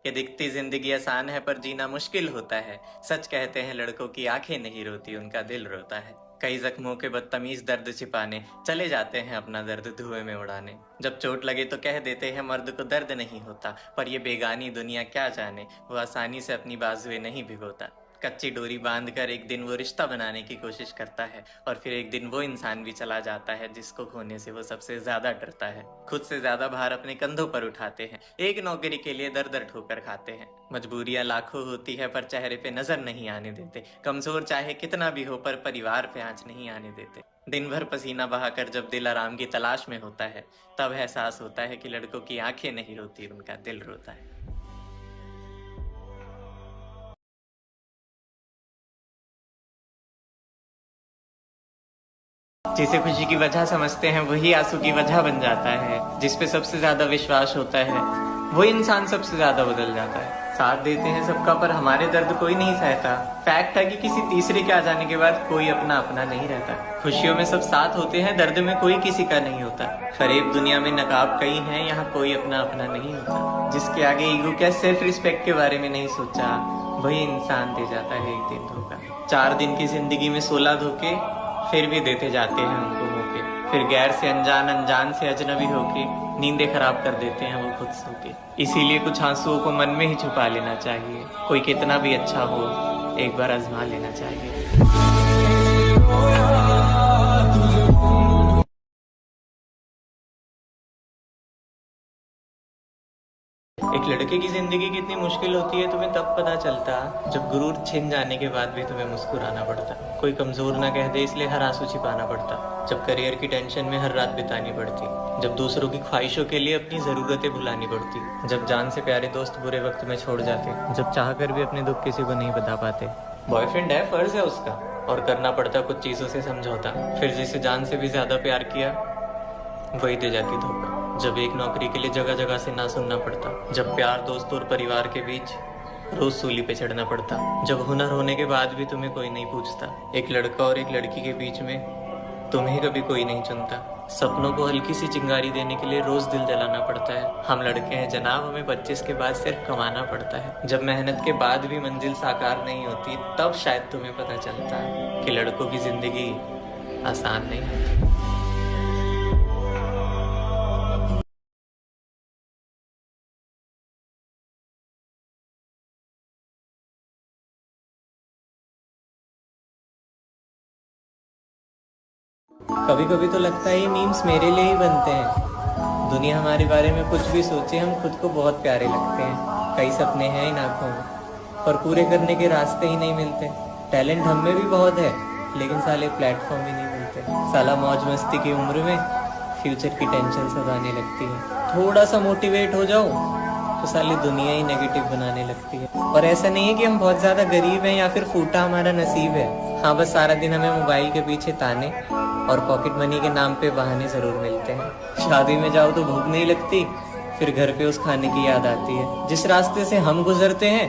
कि दिखती जिंदगी आसान है पर जीना मुश्किल होता है। सच कहते हैं लड़कों की आंखें नहीं रोती, उनका दिल रोता है। कई जख्मों के बदतमीज दर्द छिपाने चले जाते हैं अपना दर्द धुएं में उड़ाने। जब चोट लगे तो कह देते हैं मर्द को दर्द नहीं होता, पर ये बेगानी दुनिया क्या जाने, वो आसानी से अपनी बाजुएं नहीं भिगोता। कच्ची डोरी बांधकर एक दिन वो रिश्ता बनाने की कोशिश करता है, और फिर एक दिन वो इंसान भी चला जाता है जिसको खोने से वो सबसे ज्यादा डरता है। खुद से ज्यादा भार अपने कंधों पर उठाते हैं, एक नौकरी के लिए दर दर ठोकर खाते हैं। मजबूरियां लाखों होती है पर चेहरे पे नजर नहीं आने देते। कमजोर चाहे कितना भी हो पर परिवार पे आंच नहीं आने देते। दिन भर पसीना बहाकर जब दिल आराम की तलाश में होता है, तब एहसास होता है कि लड़कों की आंखें नहीं रोती, उनका दिल रोता है। जिसे खुशी की वजह समझते हैं वही आंसू की वजह बन जाता है। जिस पे सबसे ज्यादा विश्वास होता है वही इंसान सबसे ज्यादा बदल जाता है। साथ देते हैं सबका पर हमारे दर्द कोई नहीं सहता। फैक्ट है कि किसी तीसरे के आ जाने के बाद कोई अपना अपना नहीं रहता। खुशियों में सब साथ होते हैं, दर्द में कोई किसी का नहीं होता। फरेब दुनिया में नकाब कई हैं, यहाँ कोई अपना अपना नहीं होता। जिसके आगे ईगो क्या सेल्फ रिस्पेक्ट के बारे में नहीं सोचा, वही इंसान दे जाता है एक दिन धोखा। 4 दिन की जिंदगी में 16 धोखे फिर भी देते जाते हैं उनको मौके। फिर गैर से अनजान, अनजान से अजनबी होके नींदें खराब कर देते हैं वो खुद सो के। इसीलिए कुछ आंसुओं को मन में ही छुपा लेना चाहिए। कोई कितना भी अच्छा हो, एक बार आजमा लेना चाहिए। एक लड़के की जिंदगी कितनी मुश्किल होती है तुम्हें तब पता चलता जब गुरूर छिन जाने के बाद भी तुम्हें मुस्कुराना पड़ता। कोई कमजोर ना कह दे इसलिए हर आंसू छिपाना पड़ता। जब करियर की टेंशन में हर रात बितानी पड़ती। जब दूसरों की ख्वाहिशों के लिए अपनी जरूरतें भुलानी पड़ती। जब जान से प्यारे दोस्त बुरे वक्त में छोड़ जाते। जब चाह कर भी अपने दुख किसी को नहीं बता पाते। बॉयफ्रेंड है, फर्ज है उसका, और करना पड़ता कुछ चीजों से समझौता। फिर जिसे जान से भी ज्यादा प्यार किया वही दे जाती धोखा। जब एक नौकरी के लिए जगह जगह से ना सुनना पड़ता। जब प्यार, दोस्त और परिवार के बीच रोज सूली पे चढ़ना पड़ता। जब हुनर होने के बाद भी तुम्हें कोई नहीं पूछता। एक लड़का और एक लड़की के बीच में तुम्हें कभी कोई नहीं चुनता। सपनों को हल्की सी चिंगारी देने के लिए रोज दिल जलाना पड़ता है। हम लड़के हैं जनाब, हमें 25 के बाद सिर्फ कमाना पड़ता है। जब मेहनत के बाद भी मंजिल साकार नहीं होती, तब शायद तुम्हें पता चलता कि लड़कों की जिंदगी आसान नहीं होती। कभी कभी तो लगता है ये मीम्स मेरे लिए ही बनते हैं। दुनिया हमारे बारे में कुछ भी सोचे, हम खुद को बहुत प्यारे लगते हैं। कई सपने हैं इन आंखों में, पर पूरे करने के रास्ते ही नहीं मिलते। टैलेंट हम में भी बहुत है, लेकिन साले प्लेटफॉर्म ही नहीं मिलते। साला मौज मस्ती की उम्र में फ्यूचर की टेंशन सताने लगती है। थोड़ा सा मोटिवेट हो जाओ तो साली दुनिया ही नेगेटिव बनाने लगती है। और ऐसा नहीं है कि हम बहुत ज्यादा गरीब हैं या फिर फूटा हमारा नसीब है। हाँ, बस सारा दिन हमें मोबाइल के पीछे ताने और पॉकेट मनी के नाम पे बहाने जरूर मिलते हैं। शादी में जाओ तो भूख नहीं लगती, फिर घर पे उस खाने की याद आती है। जिस रास्ते से हम गुजरते हैं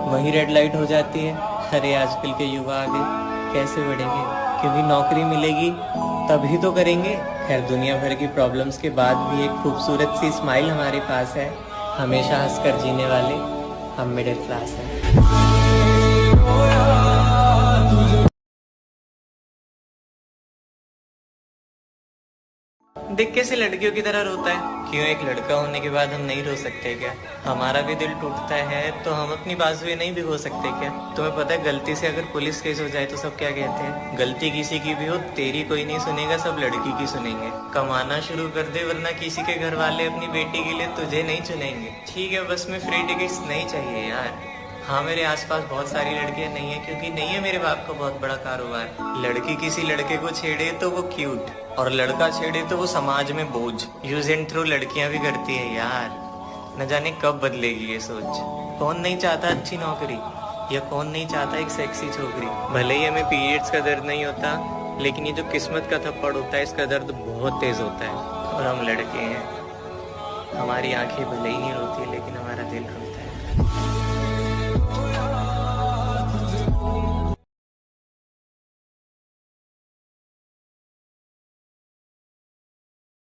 वही रेड लाइट हो जाती है। अरे आजकल के युवा आगे कैसे बढ़ेंगे, क्योंकि नौकरी मिलेगी तभी तो करेंगे। खैर, दुनिया भर की प्रॉब्लम्स के बाद भी एक खूबसूरत सी स्माइल हमारे पास है। हमेशा हंसकर जीने वाले हम मिडिल क्लास हैं। देख कैसे लड़कियों की तरह रोता है। क्यों, एक लड़का होने के बाद हम नहीं रो सकते क्या? हमारा भी दिल टूटता है तो हम अपनी बाजुएं नहीं भिगो सकते क्या? तुम्हें पता है गलती से अगर पुलिस केस हो जाए तो सब क्या कहते हैं? गलती किसी की भी हो तेरी कोई नहीं सुनेगा, सब लड़की की सुनेंगे। कमाना शुरू कर दे वरना किसी के घर वाले अपनी बेटी के लिए तुझे नहीं चुनेंगे। ठीक है, बस में फ्री टिकट्स नहीं चाहिए यार। हाँ, मेरे आसपास बहुत सारी लड़कियां नहीं है, क्योंकि नहीं है मेरे बाप का बहुत बड़ा कारोबार। लड़की किसी लड़के को छेड़े तो वो क्यूट, और लड़का छेड़े तो वो समाज में बोझ। यूज एंड थ्रू लड़कियां भी करती है यार। न जाने कब बदलेगी ये सोच। कौन नहीं चाहता अच्छी नौकरी, या कौन नहीं चाहता एक सेक्सी छोकरी। भले ही हमें पीरियड्स का दर्द नहीं होता, लेकिन ये जो किस्मत का थप्पड़ होता है इसका दर्द बहुत तेज होता है। और हम लड़के हैं, हमारी आंखें भले ही नहीं रोती लेकिन हमारा दिल रोता है।